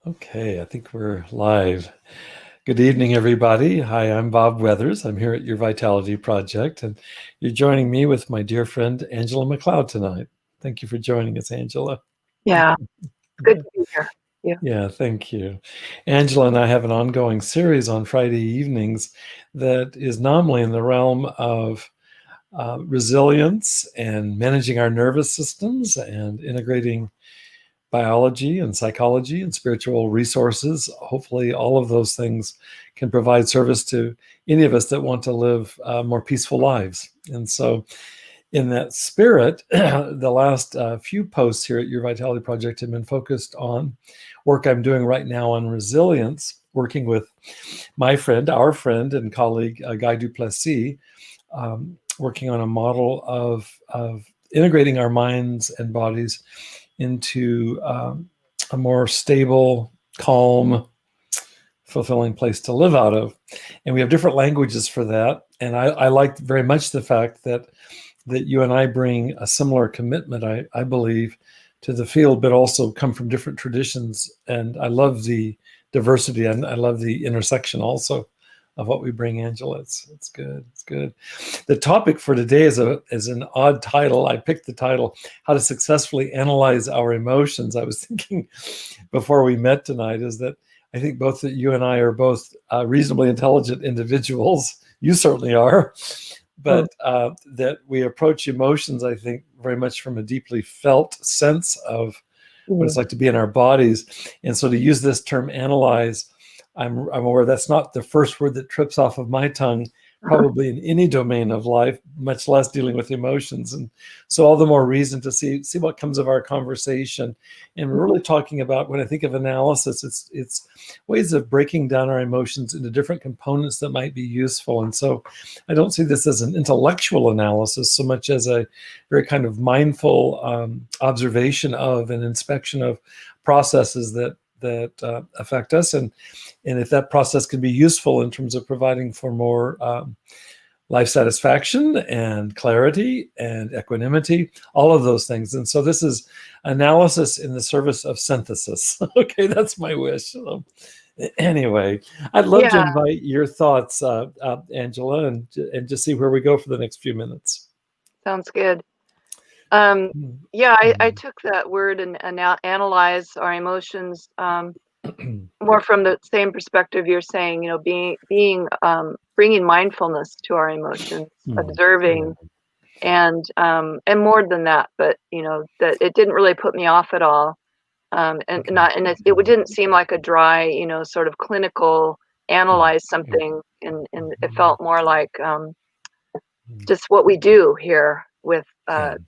Okay, I think we're live. Good evening, everybody. Hi, I'm Bob Weathers. I'm here at Your Vitality Project, and you're joining me with my dear friend Angela MacLeod tonight. Thank you for joining us, Angela. Yeah, it's good to be here. Yeah. Yeah, thank you. Angela and I have an ongoing series on Friday evenings that is nominally in the realm of resilience and managing our nervous systems and integrating biology and psychology and spiritual resources. Hopefully, all of those things can provide service to any of us that want to live more peaceful lives. And so, in that spirit, the last few posts here at Your Vitality Project have been focused on work I'm doing right now on resilience, working with my friend, our friend and colleague, 𝗘𝗺𝗃, working on a model of integrating our minds and bodies into a more stable, calm, fulfilling place to live out of. And we have different languages for that. And I like very much the fact that you and I bring a similar commitment, I believe, to the field, but also come from different traditions. And I love the diversity, and I love the intersection also of what we bring, Angela. It's good. It's good. The topic for today is an odd title. I picked the title, How to Successfully Analyze Our Emotions. I was thinking before we met tonight is that I think both that you and I are both reasonably intelligent individuals. You certainly are. But that we approach emotions, I think, very much from a deeply felt sense of what it's like to be in our bodies. And so to use this term analyze, I'm aware that's not the first word that trips off of my tongue, probably in any domain of life, much less dealing with emotions. And so all the more reason to see what comes of our conversation. And we're really talking about, when I think of analysis, it's ways of breaking down our emotions into different components that might be useful. And so I don't see this as an intellectual analysis so much as a very kind of mindful observation of and inspection of processes that affect us, and if that process can be useful in terms of providing for more life satisfaction and clarity and equanimity, all of those things. And so this is analysis in the service of synthesis. Okay, that's my wish. So, anyway, I'd love to invite your thoughts, Angela, and just see where we go for the next few minutes. Sounds good. Yeah, I took that word and analyze our emotions more from the same perspective you're saying, bringing mindfulness to our emotions, observing, and more than that, but that it didn't really put me off at all, it didn't seem like a dry, sort of clinical analyze something, and it felt more like just what we do here with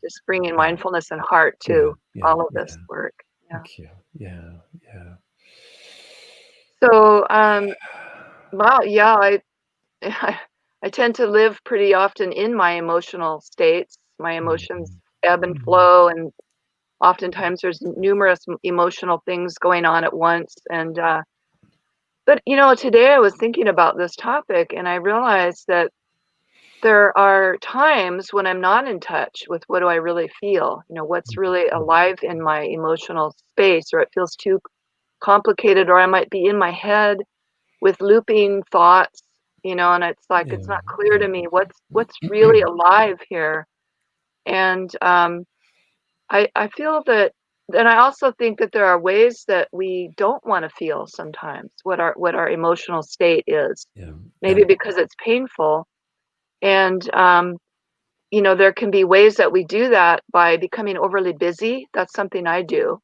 just bringing mindfulness and heart to all of this work. Thank you. Yeah. So, wow, yeah, I tend to live pretty often in my emotional states. My emotions ebb and flow, and oftentimes there's numerous emotional things going on at once. And but today I was thinking about this topic, and I realized that there are times when I'm not in touch with what do I really feel, what's really alive in my emotional space, or it feels too complicated, or I might be in my head with looping thoughts, and it's like it's not clear to me what's really alive here. And I feel that, and I also think that there are ways that we don't want to feel sometimes what our emotional state is. Maybe because it's painful. And there can be ways that we do that by becoming overly busy. That's something I do.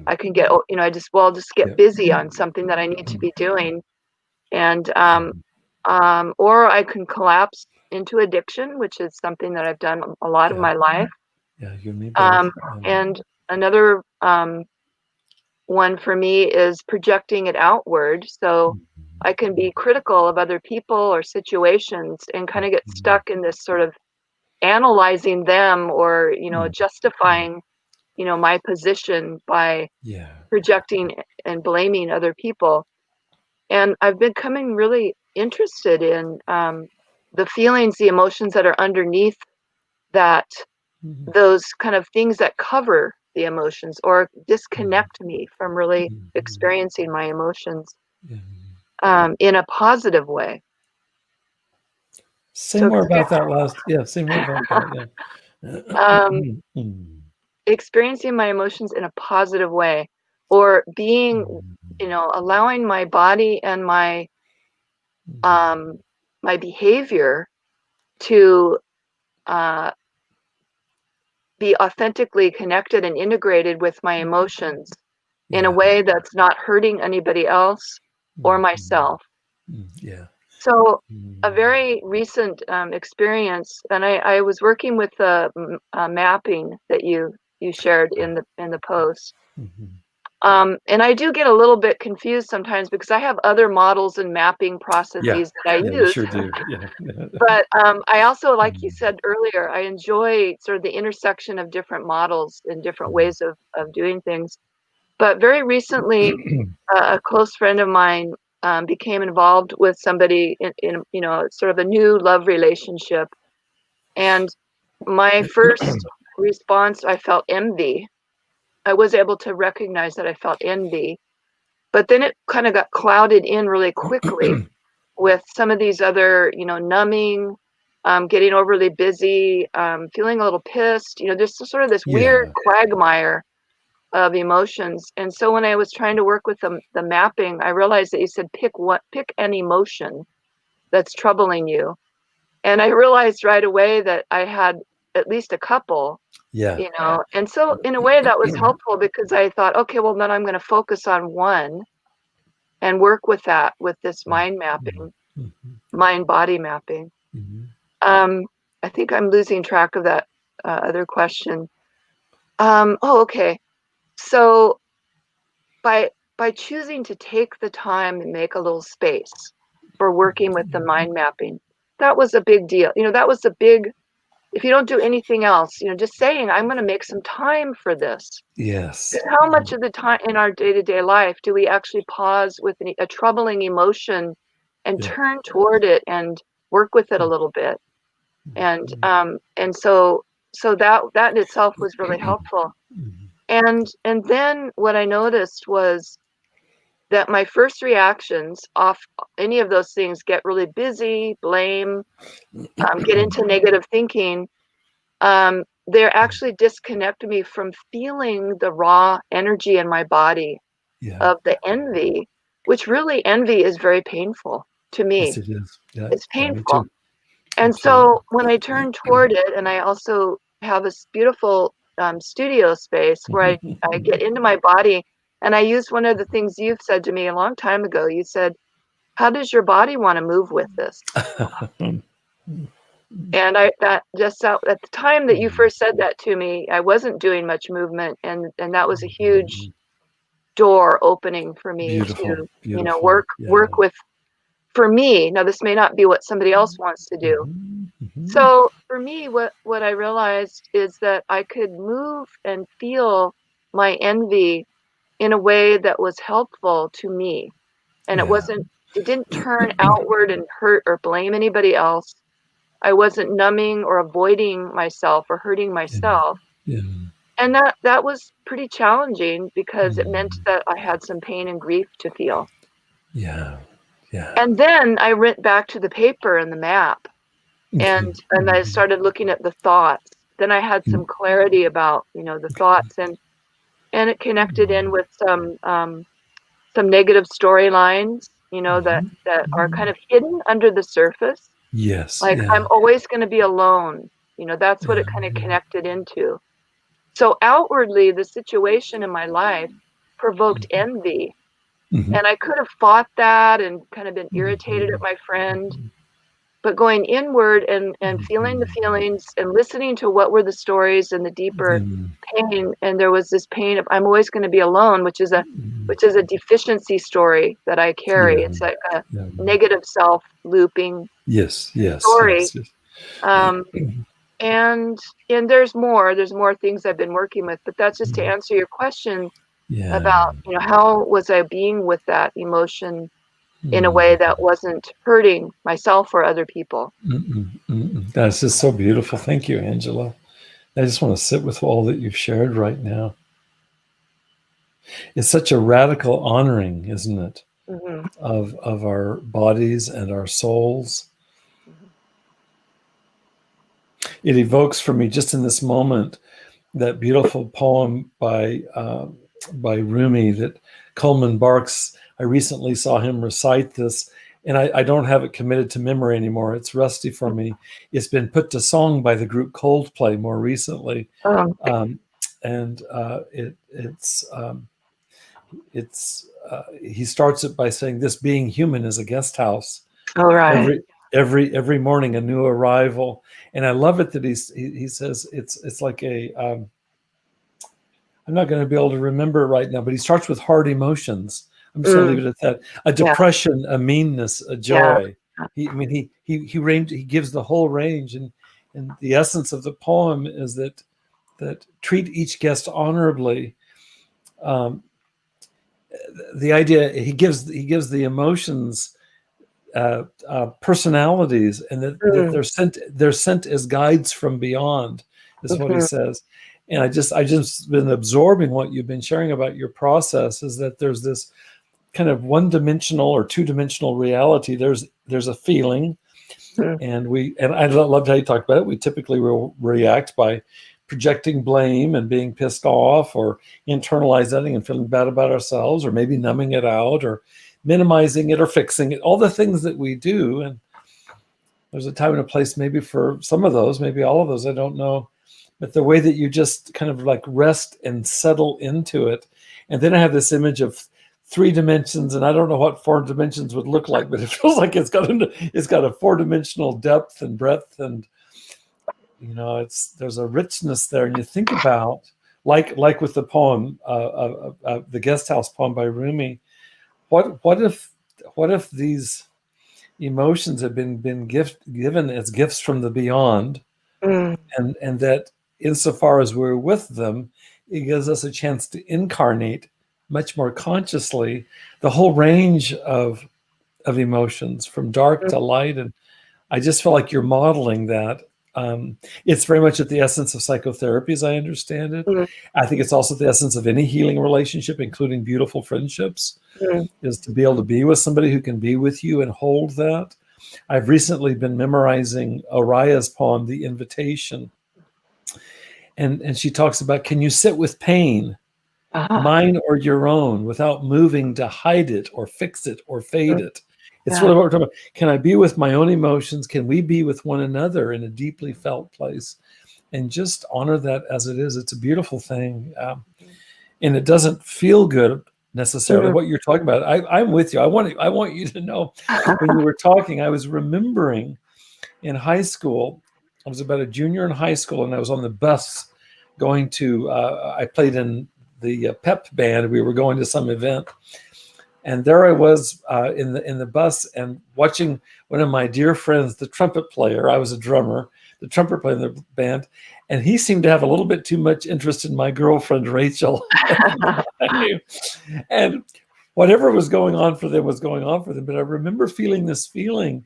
I can get, I'll just get busy on something that I need to be doing. And or I can collapse into addiction, which is something that I've done a lot of my life. You and me both. And another one for me is projecting it outward. So I can be critical of other people or situations and kind of get stuck in this sort of analyzing them, or justifying my position by projecting and blaming other people. And I've been becoming really interested in the feelings, the emotions that are underneath that, those kind of things that cover the emotions or disconnect me from really Mhm. experiencing my emotions Yeah. in a positive way. Say So more about that last. Yeah, say more about that. um, Yeah. Mm. experiencing my emotions in a positive way, or being, Mm. allowing my body and um, my behavior to uh, be authentically connected and integrated with my emotions in a Yeah. way that's not hurting anybody else or Mhm. myself. Yeah. So a Mm. very recent experience, and I was working with the mapping that you shared in the post. Mhm. And I do get a little bit confused sometimes because I have other models and mapping Yeah. processes that I Yeah, you use. sure do. Yeah. But I also, like you Mm. said earlier, I enjoy sort of the intersection of different models and different Mm. ways of doing things. But very recently, a close friend of mine became involved with somebody in sort of a new love relationship. And my first response, I felt envy. I was able to recognize that I felt envy, but then it kind of got clouded in really quickly with some of these other, numbing, getting overly busy, feeling a little pissed, just sort of this weird Yeah. quagmire of emotions. And so when I was trying to work with the mapping, I realized that you said pick an emotion that's troubling you. And I realized right away that I had at least a couple, Yeah. and so in a way that was helpful because I thought, okay, well then I'm going to focus on one and work with that with this mind Mhm. mapping, Mhm. mind body mapping. Mhm. Um, I think I'm losing track of that other question. Oh, okay. So by choosing to take the time and make a little space for working with the mind mapping, that was a big deal. That was a big, if you don't do anything else, just saying, I'm going to make some time for this. Yes. How much of the time in our day-to-day life do we actually pause with a troubling emotion and Yeah. turn toward it and work with it a little bit? And so that in itself was really helpful. Mhm. And then what I noticed was that my first reactions off any of those things, get really busy, blame, get into negative thinking, they actually disconnect me from feeling the raw energy in my body Yeah. of the envy, which really envy is very painful to Yes, me. it is. Yeah. It's Yeah, me painful. too. And Absolutely. so when I turn toward it, and I also have this beautiful studio space where I get into my body, and I use one of the things you've said to me a long time ago. You said, how does your body want to move with this? And that just at the time that you first said that to me, I wasn't doing much movement, and that was a huge door opening for me Beautiful. to, Beautiful. work Yeah. with. For me, now this may not be what somebody else wants to do. Mhm. Mhm. So for me, what I realized is that I could move and feel my envy in a way that was helpful to me. And Yeah. it didn't turn outward and hurt or blame anybody else. I wasn't numbing or avoiding myself or hurting Yeah. myself. Yeah. And that was pretty challenging because it meant Mm. that I had some pain and grief to feel. Yeah. Yeah. And then I went back to the paper and the map, Okay. and I Mhm. started looking at the thoughts. Then I had some Mm. clarity about, the thoughts, and it connected in with some negative storylines, Mhm. that are kind Mhm. of hidden under the surface. Yes. Like, I'm Yeah. always gonna be alone, that's what Yeah. it kinda connected into. So outwardly, the situation in my life provoked envy, Mhm. and I could have fought that and kind of been irritated at Mhm. my friend, but going inward and feeling the Mhm. feelings and listening to what were the stories and the deeper Mhm. pain, and there was this pain of I'm always gonna be alone, Mhm. which is a deficiency story that I carry. Yeah. It's like a Yeah. negative self looping Yes. Yes. story. Yes. Yes. Um, and there's more things I've been working with, but that's just to Mhm. answer your question Yeah. about, how was I being with that emotion in a way Mm. that wasn't hurting myself or other people. Mm-mm. Mm-mm. That's just so beautiful. Thank you, Angela. I just want to sit with all that you've shared right now. It's such a radical honoring, isn't it, Mm-hmm. of our bodies and our souls. Mm-hmm. It evokes for me just in this moment that beautiful poem by Rumi that Coleman Barks. I recently saw him recite this, and I don't have it committed to memory anymore. It's rusty for me. It's been put to song by the group Coldplay more recently, Oh, and he starts it by saying, "This being human is a guest house. all right. Every morning a new arrival." And I love it that he says it's like a I'm not going to be able to remember it right now, but he starts with hard emotions. I'm just going to Mm, leave it at that. A yeah, depression, a meanness, a yeah. joy. He gives the whole range, and the essence of the poem is that treat each guest honorably. Um, the idea he gives the emotions personalities, and that Mm, they're sent as guides from beyond, is what he mm-hmm. says. And I just been absorbing what you've been sharing about your process, is that there's this kind of one-dimensional or two-dimensional reality. There's a feeling, Mm, and I loved how you talked about it. We typically will react by projecting blame and being pissed off, or internalizing and feeling bad about ourselves, or maybe numbing it out, or minimizing it, or fixing it, all the things that we do. And there's a time and a place maybe for some of those, maybe all of those, I don't know. But the way that you just kind of like rest and settle into it. And then I have this image of 3 dimensions, and I don't know what 4 dimensions would look like, but it feels like it's got a 4 dimensional depth and breadth, and there's a richness there. And you think about, like with the poem, the Guest House poem by Rumi, what if these emotions have been given as gifts from the beyond, mm, and that insofar as we're with them, it gives us a chance to incarnate much more consciously the whole range of emotions, from dark mm, to light. And I just feel like you're modeling that. It's very much at the essence of psychotherapy, as I understand it. mm, I think it's also the essence of any healing relationship, including beautiful friendships, mm. is to be able to be with somebody who can be with you and hold that. I've recently been memorizing Araya's poem, The Invitation. And she talks about, can you sit with pain, Ah, mine or your own, without moving to hide it or fix it or fade mm, it? It's yeah. really what we're talking about. Can I be with my own emotions? Can we be with one another in a deeply felt place? And just honor that as it is. It's a beautiful thing. And it doesn't feel good necessarily, Mm. what you're talking about. I'm with you. I want you to know, when you were talking, I was remembering in high school. I was about a junior in high school, and I was on the bus going to, I played in the pep band. We were going to some event. And there I was in the bus, and watching one of my dear friends, the trumpet player. I was a drummer, the trumpet player in the band, and he seemed to have a little bit too much interest in my girlfriend Rachel at the time. And whatever was going on for them was going on for them. But I remember feeling this feeling,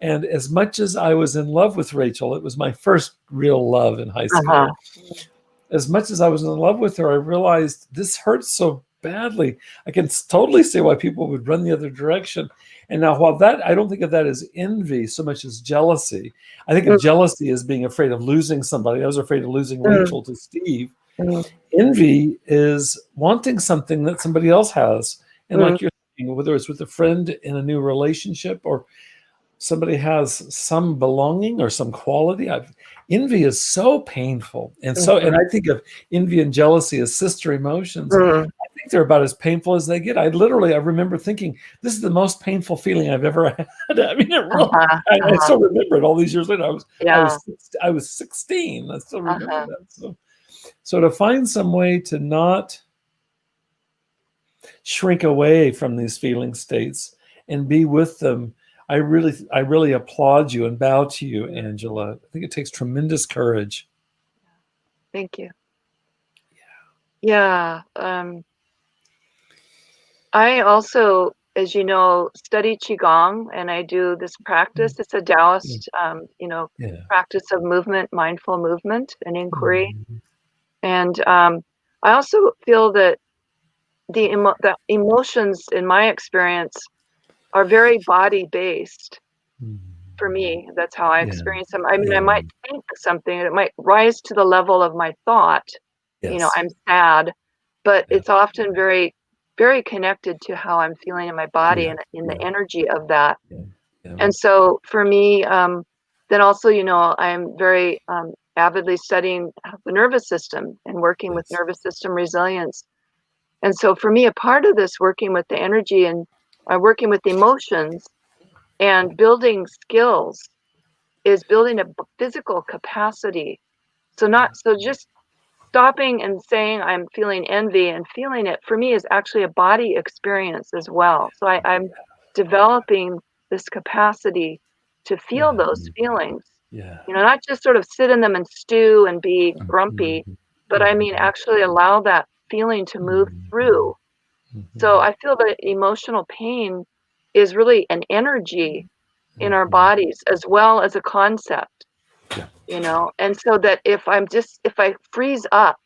and as much as I was in love with Rachel, it was my first real love in high Uh-huh. school. As much as I was in love with her, I realized this hurts so badly. I can totally see why people would run the other direction. And now, while that, I don't think of that as envy so much as jealousy. I think of Mm, jealousy as being afraid of losing somebody. I was afraid of losing mm, Rachel to Steve. mm, Envy is wanting something that somebody else has. And mm, like you're saying, whether it's with a friend in a new relationship, or somebody has some belonging or some quality. Envy is so painful, and mhm, I think of envy and jealousy as sister emotions. mm. I think they're about as painful as they get. I remember thinking, this is the most painful feeling I've ever had. I mean, it really. Uh-huh, I uh-huh. still remember it all these years later. Yeah, I was 16. I still remember uh-huh. that. So to find some way to not shrink away from these feeling states and be with them. I really applaud you and bow to you, Angela. I think it takes tremendous courage. Thank you. Yeah, I also as you know, study Qigong, and I do this practice. It's a Taoist, Yeah. practice of movement, mindful movement and inquiry. Mhm. And I also feel that the emotions, in my experience, are very body-based. Mhm. For me, that's how I Yeah. experience them. I mean, I Yeah. might think something, and it might rise to the level of my thought, Yes. I'm sad, but Yeah. it's often very, very connected to how I'm feeling in my body Yeah. and in the Yeah. energy of that. Yeah. Yeah. And so for me, then also, I'm very avidly studying the nervous system and working with Yes. nervous system resilience. And so for me, a part of this working with the energy and working with the emotions and building skills is building a physical capacity. So just stopping and saying I'm feeling envy and feeling it for me is actually a body experience as well. So I'm developing this capacity to feel Yeah. those feelings, Yeah. not just sort of sit in them and stew and be grumpy, Mhm. but I mean Mhm. actually allow that feeling to move Mhm. through. So Mhm. I feel that emotional pain is really an energy in our Mhm. bodies as well as a concept, Yeah. and so that if I freeze up,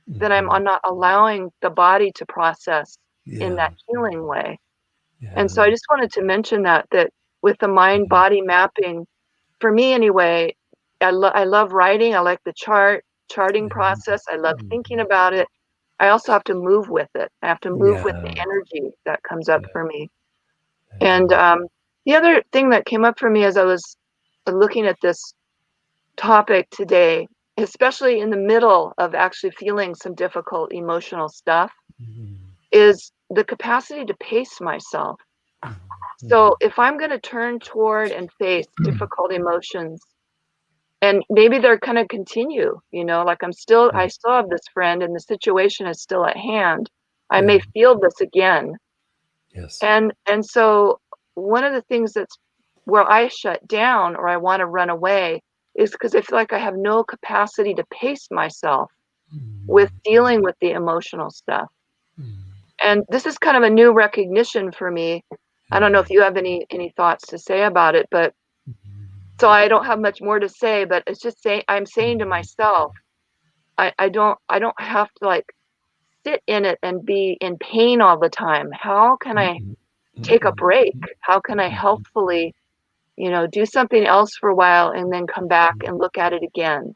then Mhm. I'm not allowing the body to process in Yeah. that healing way. And so Yeah. I just wanted to mention that with the mind Mhm. body mapping, for me anyway, I love writing. I like the charting Yeah. process. I love thinking Mhm. about it. I also have to move with it. I have to move with the Yeah. energy that comes up Yeah. for me. And Yeah. the other thing that came up for me as I was looking at this topic today, especially in the middle of actually feeling some difficult emotional stuff, Mhm. is the capacity to pace myself. Mhm. So if I'm going to turn toward and face difficult emotions, and maybe they're going to continue, like I Yeah. still have this friend and the situation is still at hand. I Yeah. may feel this again. Yes. And so one of the things that's where I shut down or I want to run away is because I feel like I have no capacity to pace myself with Mhm. dealing with the emotional stuff. Mhm. And this is kind of a new recognition for me. I don't know if Yeah. you have any thoughts to say about it, but so I don't have much more to say, but it's just saying I'm saying to Mhm. myself, I don't have to like sit in it and be in pain all the time. How can I Mhm. take a Mhm. break? How can I Mhm. healthfully, do something else for a while and then come back and look at it again?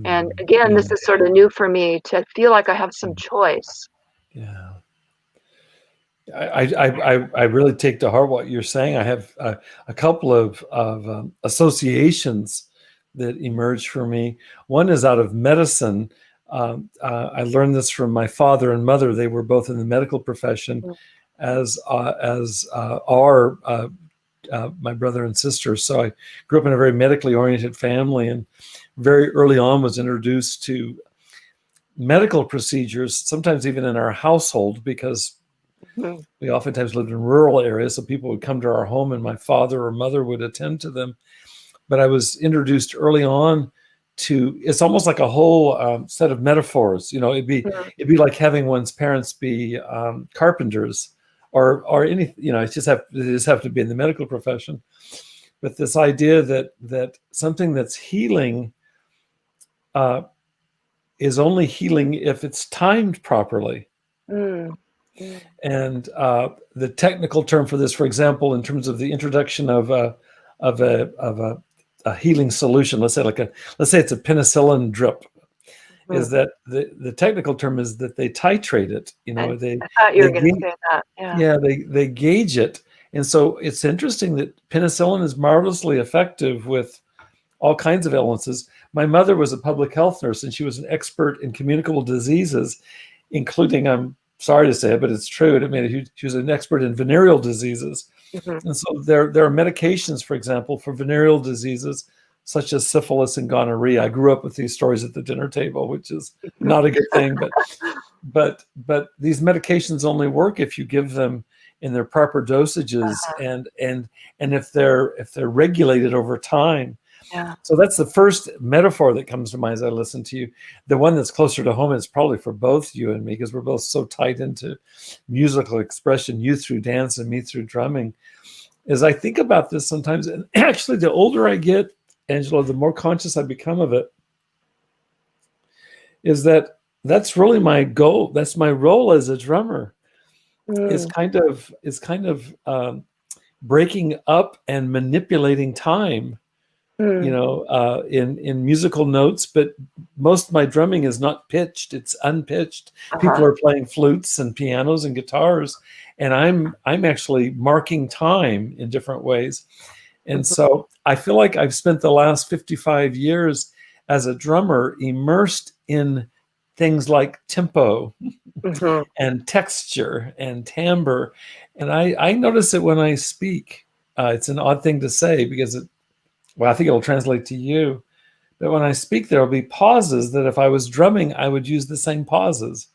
And Mhm. again, Yeah. this is sort of new for me to feel like I have some choice. Yeah. I really take to heart what you're saying. I have a couple of associations that emerge for me. One is out of medicine. I learned this from my father and mother. They were both in the medical profession, as are my brother and sister. So I grew up in a very medically oriented family, and very early on was introduced to medical procedures, sometimes even in our household, because Mhm. we oftentimes lived in rural areas, so people would come to our home and my father or mother would attend to them. But I was introduced early on to, it's almost like a whole set of metaphors. Mhm. It'd be like having one's parents be carpenters, or any, they just have to be in the medical profession. But this idea that something that's healing uh, is only healing if it's timed properly. Mm. Mm. And the technical term for this, for example, in terms of the introduction of a healing solution, let's say it's a penicillin drip, is Mhm. that the technical term is that they titrate it. I They I thought you they were gonna ga- say that. Yeah. yeah, they gauge it. And so it's interesting that penicillin is marvelously effective with all kinds of illnesses. My mother was a public health nurse, and she was an expert in communicable diseases, including, I'm sorry to say it, but it's true. I mean, she was an expert in venereal diseases. Mhm. And so there are medications, for example, for venereal diseases such as syphilis and gonorrhea. I grew up with these stories at the dinner table, which is not a good thing, but these medications only work if you give them in their proper dosages, Uh-huh. and if they're regulated over time. Yeah. So that's the first metaphor that comes to mind as I listen to you. The one that's closer to home is probably for both you and me, because we're both so tied into musical expression, you through dance and me through drumming. As I think about this sometimes, and actually the older I get, Angela, the more conscious I become of it, is that that's really my goal. That's my role as a drummer, is kind of breaking up and manipulating time, in musical notes. But most of my drumming is not pitched; it's unpitched. People are playing flutes and pianos and guitars, and I'm actually marking time in different ways. And so I feel like I've spent the last 55 years as a drummer immersed in things like tempo and texture and timbre. And I notice it when I speak. It's an odd thing to say because I think it'll translate to you. But when I speak, there'll be pauses that if I was drumming, I would use the same pauses.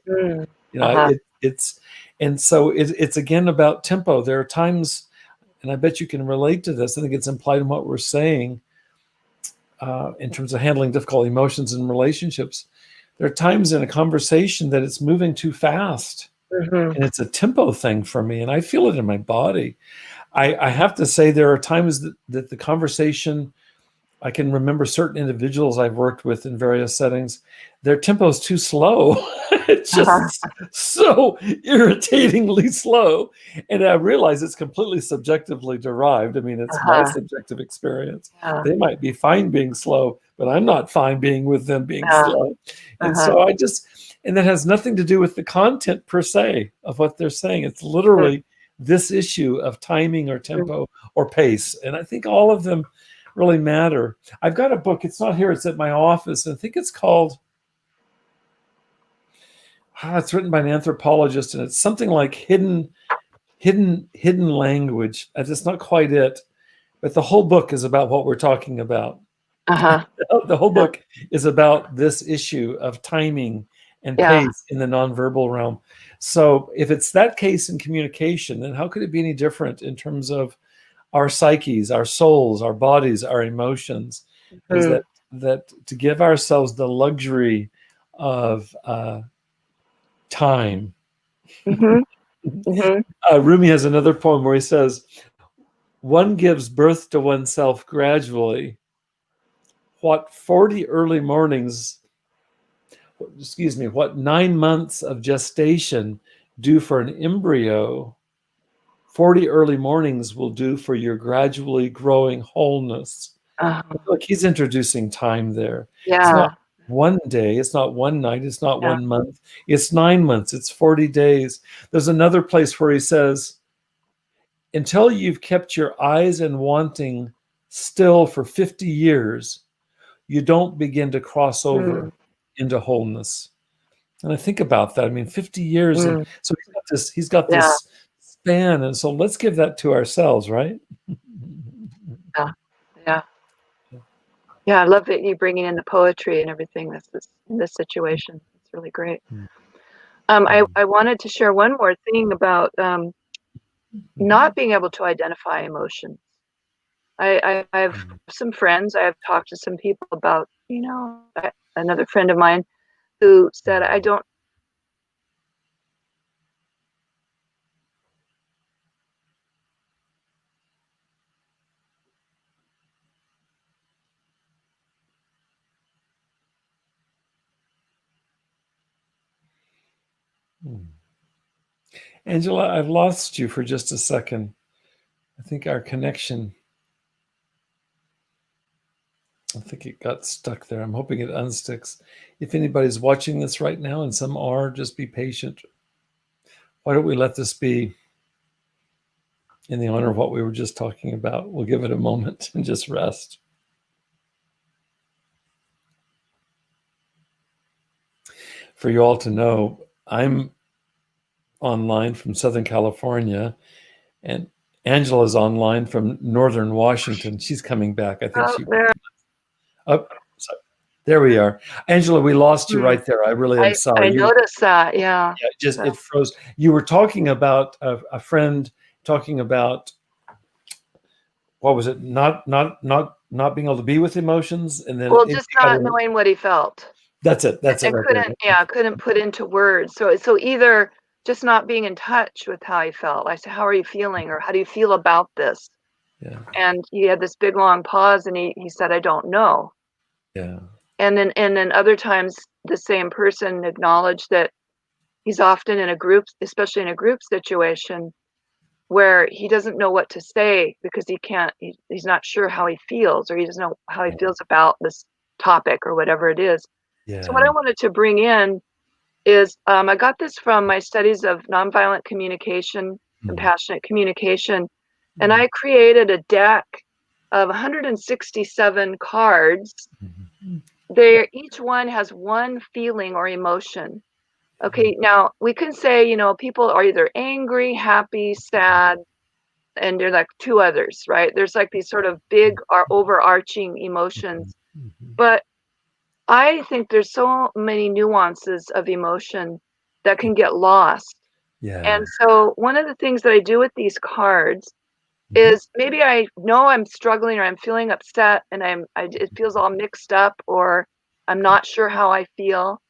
It's again about tempo. There are times, and I bet you can relate to this. I think it's implied in what we're saying in terms of handling difficult emotions in relationships. There are times in a conversation that it's moving too fast, and it's a tempo thing for me, and I feel it in my body. I have to say there are times that the conversation, I can remember certain individuals I've worked with in various settings, their tempo is too slow. It's just so irritatingly slow. And I realize it's completely subjectively derived. I mean, it's my subjective experience. They might be fine being slow, but I'm not fine being with them being slow. And so and that has nothing to do with the content per se of what they're saying. It's literally this issue of timing or tempo or pace. And I think all of them really matter. I've got a book. It's not here. It's at my office. I think it's called, it's written by an anthropologist, and it's something like hidden language. That's not quite it, but the whole book is about what we're talking about. The whole book is about this issue of timing and pace in the nonverbal realm. So if it's that case in communication, then how could it be any different in terms of our psyches, our souls, our bodies, our emotions? Is that to give ourselves the luxury of time. Rumi has another poem where he says, one gives birth to oneself gradually. What 40 early mornings, what 9 months of gestation do for an embryo, 40 early mornings will do for your gradually growing wholeness. Look, he's introducing time there. It's not one day, it's not one night, it's not 1 month, it's 9 months, it's 40 days. There's another place where he says, until you've kept your eyes and wanting still for 50 years, you don't begin to cross over into wholeness. And I think about that. I mean, 50 years. And so he's got this span. And so let's give that to ourselves, right? Yeah, I love that you bringing in the poetry and everything in this situation. It's really great. I wanted to share one more thing about not being able to identify emotions. I have some friends, I have talked to some people about, another friend of mine who said, I don't. Angela, I've lost you for just a second. I think our connection, I think it got stuck there. I'm hoping it unsticks. If anybody's watching this right now, and some are, just be patient. Why don't we let this be in the honor of what we were just talking about? We'll give it a moment and just rest. For you all to know, I'm online from Southern California, and Angela's online from Northern Washington. She's coming back. I think there we are. Angela, we lost you right there. I really am sorry. I noticed that, it froze. You were talking about a friend talking about, what was it? Not not being able to be with emotions, and then Well, it just kind not of, knowing what he felt. that's it And right there. couldn't put into words. So either just not being in touch with how he felt. I said, "How are you feeling?" Or "How do you feel about this?" Yeah, And he had this big long pause, and he said, "I don't know." yeah, And then other times the same person acknowledged that he's often in a group, especially in a group situation, where he doesn't know what to say because he's not sure how he feels, or he doesn't know how he feels about this topic or whatever it is. So what I yeah. wanted to bring in is, I got this from my studies of nonviolent communication, Mhm, compassionate communication, and mhm, I created a deck of 167 cards. mhm. Each one has one feeling or emotion. Okay, now we can say, people are either angry, happy, sad, and there are like two others, right? There's like these sort of big or overarching emotions. Mhm. But I think there's so many nuances of emotion that can get lost. Yeah. And so one of the things that I do with these cards Mhm. is, maybe I know I'm struggling, or I'm feeling upset, and it feels all mixed up, or I'm not sure how I feel.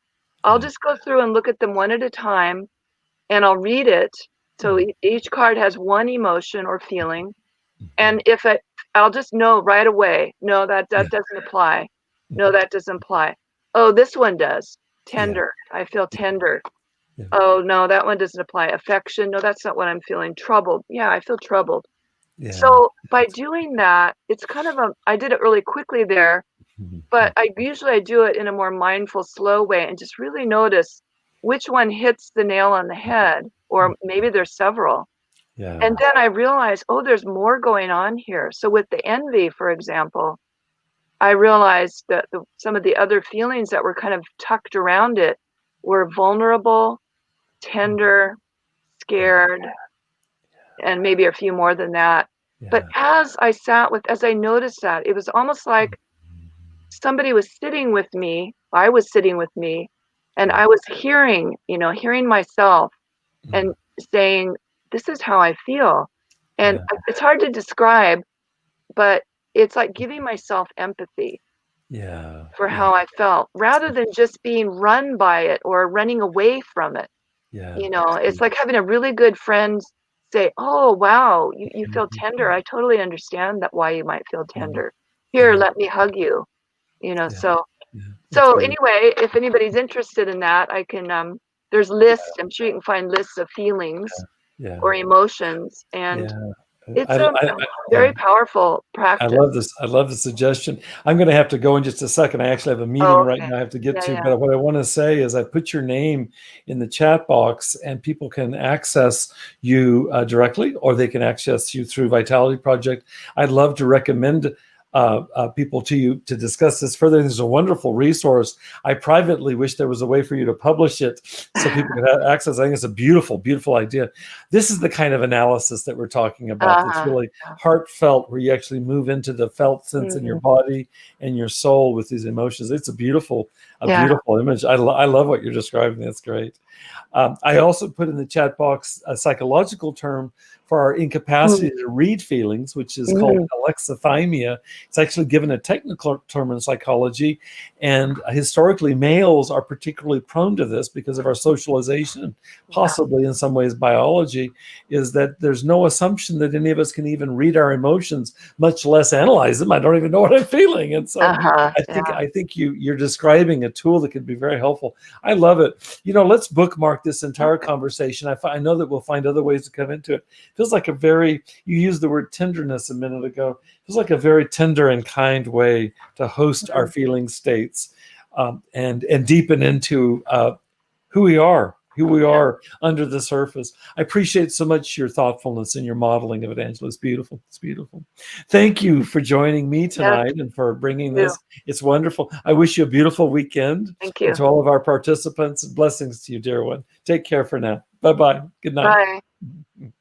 I'll Yeah. just go through and look at them one at a time, and I'll read it. So Mhm. each card has one emotion or feeling. Mhm. And I'll just know right away, no, Yeah. that doesn't apply. No, Mhm. that doesn't apply. Oh, this one does. Yeah. Tender. I feel Yeah. tender. Yeah. Oh, no, that one doesn't apply. Affection. No, that's not what I'm feeling. Troubled. Yeah, I feel troubled. Yeah. So by doing that, it's kind of I did it really quickly there, Mhm. but Mhm. I do it in a more mindful, slow way, and just really notice which one hits the nail on the head, or maybe there's several. And Yeah. then I realized, oh, there's more going on here. So with the envy, for example, I realized that some of the other feelings that were kind of tucked around it were vulnerable, tender, Yeah. scared, and maybe a few more than that. But Yeah. as I noticed that, it was almost like somebody was sitting with me, I was sitting with me, and Yeah. I was hearing myself Mm. and saying, this is how I feel. And Yeah. it's hard to describe, but it's like giving myself empathy Yeah. for Yeah. how I felt, rather than just being run by it or running away from it. Yeah. It's like having a really good friend say, "Oh, wow, you feel tender. Mhm. I totally understand that, why you might feel Mhm. tender. Here, Yeah. let me hug you." Yeah. So Yeah. That's so beautiful. anyway, if anybody's interested in that, I can there's lists. I'm sure you can find lists of feelings Yeah. or emotions, and Yeah. it's a Yeah. very powerful practice. I love this. I love the suggestion. I'm going to have to go in just a second. I actually have a meeting Oh, right okay. now I have to get Yeah, to. yeah. But what I want to say is I put your name in the chat box and people can access you directly, or they can access you through Vitality Project. I'd love to recommend people to you to discuss this further. There's a wonderful resource. I privately wish there was a way for you to publish it so people could have access. I think it's a beautiful, beautiful idea. This is the kind of analysis that we're talking about that's Uh-huh. really heartfelt, where you actually move into the felt sense in your Mhm. body and your soul with these emotions. It's a Yeah. beautiful image. I love what you're describing. That's great. I also put in the chat box a psychological term for our incapacity Mhm. to read feelings, which is called Mhm. alexithymia. It's actually given a technical term in psychology. And historically, males are particularly prone to this because of our socialization, Yeah. possibly in some ways biology, is that there's no assumption that any of us can even read our emotions, much less analyze them. I don't even know what I'm feeling. And so Uh-huh. Yeah. I think you're describing a tool that could be very helpful. I love it. Let's bookmark this entire Okay. conversation. I know that we'll find other ways to come into it. Feels like you used the word tenderness a minute ago. Feels like a very tender and kind way to host our Mhm. feeling states, and deepen into who we Yeah. are under the surface. I appreciate so much your thoughtfulness and your modeling of it, Angela. It's beautiful. It's beautiful. Thank you for joining me Yes, tonight and for bringing you. this. It's wonderful. I wish you a beautiful weekend, Thank and you. to all of our participants, blessings to you, dear one. Take care for now. Bye-bye. Good night. Bye.